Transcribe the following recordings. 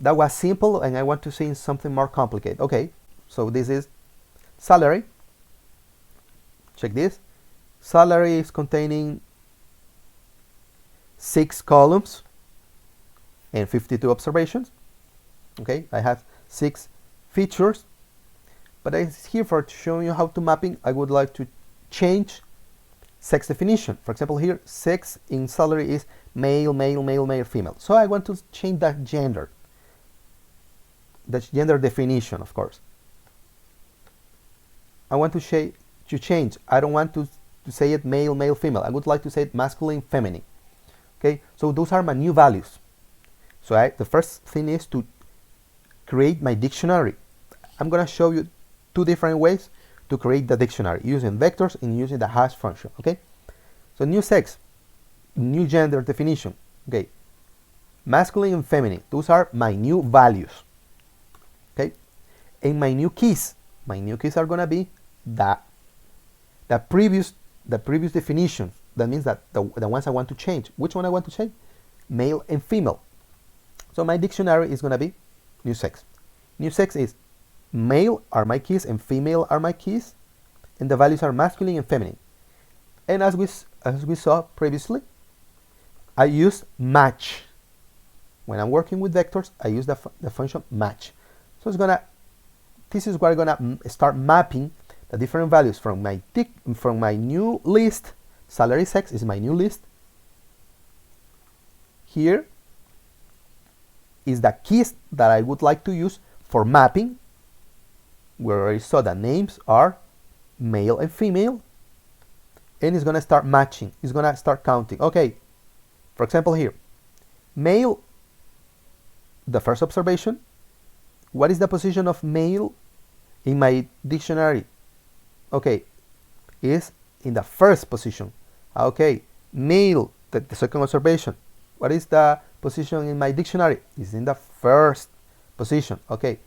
That was simple, and I want to see something more complicated. Okay, so this is salary. Check this. Salary is containing 6 columns and 52 observations. Okay, I have 6 features, but it's here for showing you how to mapping. I would like to change sex definition. For example, here sex in salary is male, male, male, male, female. So I want to change that gender definition, of course. I want to change. I don't want to say it male, male, female. I would like to say it masculine, feminine. Okay, so those are my new values. So the first thing is to create my dictionary. I'm going to show you 2 different ways to create the dictionary, using vectors and using the hash function. Okay, so new sex, new gender definition. Okay, masculine and feminine, those are my new values. Okay, and my new keys are going to be the previous definitions. That means that the ones I want to change. Which one I want to change? Male and female. So my dictionary is going to be new sex. New sex is male are my keys and female are my keys, and the values are masculine and feminine. And as we saw previously, I use match. When I'm working with vectors, I use the function match. So this is where I'm gonna start mapping the different values from my new list. Salary sex is my new list. Here is the keys that I would like to use for mapping, where I saw the names are male and female, and it's gonna start matching. It's gonna start counting. Okay, for example here, male, the first observation, what is the position of male in my dictionary? Okay, is in the first position. Okay, male, the second observation, what is the position in my dictionary? Is in the first position. Okay,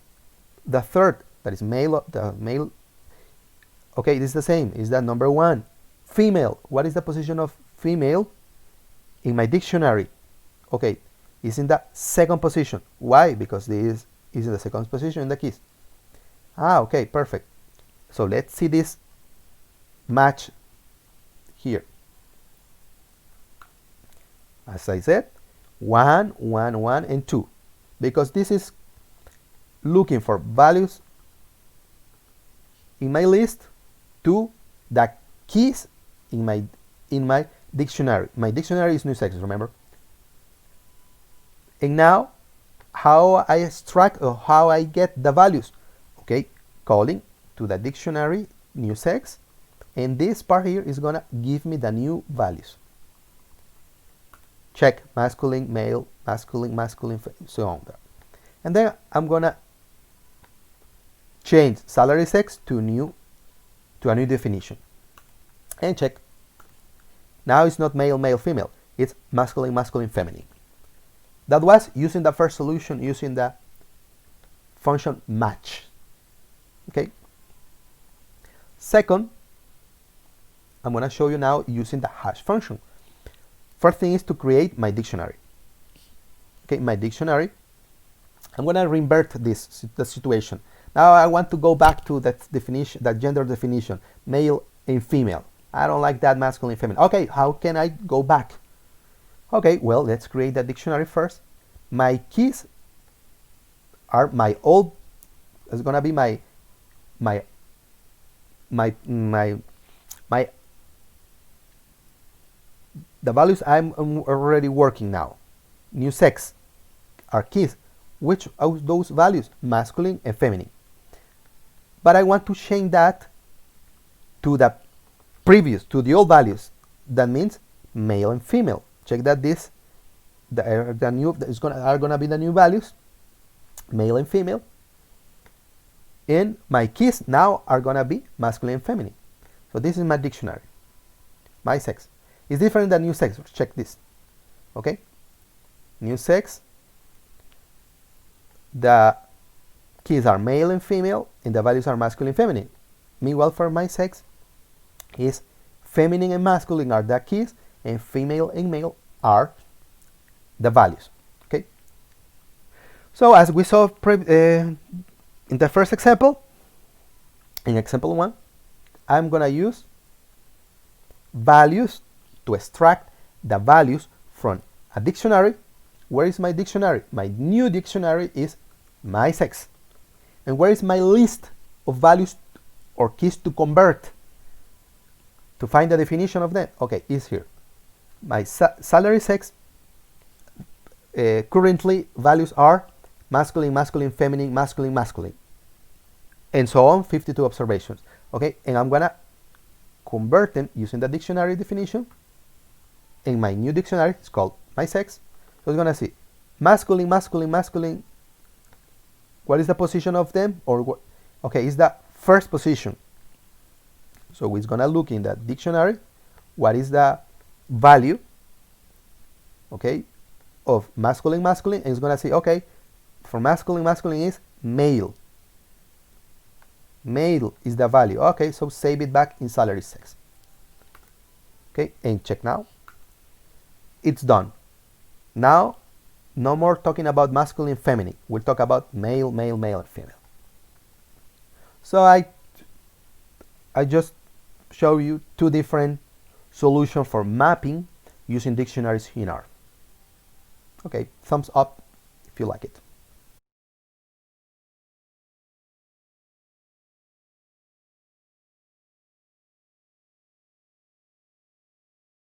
the third, that is male, the male. Okay, this is the same, is that number 1. Female, what is the position of female in my dictionary? Okay, it's in the second position. Why? Because this is in the second position in the keys. Okay, perfect. So let's see this match here. As I said, 1, 1, 1, and 2, because this is looking for values in my list to the keys in my dictionary. My dictionary is new sex, remember? And now, how I extract or how I get the values? Okay, calling to the dictionary new sex, and this part here is gonna give me the new values. Check masculine, male, masculine, masculine, so on. And then I'm gonna change salary sex to a new definition, and check. Now it's not male, male, female. It's masculine, masculine, feminine. That was using the first solution, using the function match. Okay. Second, I'm going to show you now using the hash function. First thing is to create my dictionary. Okay, my dictionary. I'm going to revert the situation. Now I want to go back to that definition, that gender definition, male and female. I don't like that masculine and feminine. Okay, how can I go back? Okay, well, let's create the dictionary first. My keys are my old, it's gonna be the values I'm already working now. New sex are keys. Which of those values? Masculine and feminine. But I want to change that to the previous, to the old values. That means male and female. Check that the new are gonna be the new values, male and female. And my keys now are gonna be masculine and feminine. So this is my dictionary. My sex is different than new sex. Check this. Okay, new sex. The keys are male and female, and the values are masculine and feminine. Meanwhile, for my sex, is feminine and masculine are the keys, and female and male are the values. Okay. So as we saw in the first example, in example 1, I'm gonna use values to extract the values from a dictionary. Where is my dictionary? My new dictionary is my sex. And where is my list of values or keys to convert? To find the definition of them, okay, is here. My salary sex, currently values are masculine, masculine, feminine, masculine, masculine, and so on, 52 observations. Okay, and I'm gonna convert them using the dictionary definition. In my new dictionary, it's called my sex. So it's gonna see masculine, masculine, masculine. What is the position of them? Or what? Okay, it's the first position. So it's gonna look in the dictionary. What is the value? Okay, of masculine, masculine, and it's gonna say, okay, for masculine, masculine is male. Male is the value. Okay, so save it back in salary sex. Okay, and check now. It's done. Now, no more talking about masculine, feminine. We'll talk about male, male, male, and female. So I just show you two different solutions for mapping using dictionaries in R. Okay, thumbs up if you like it.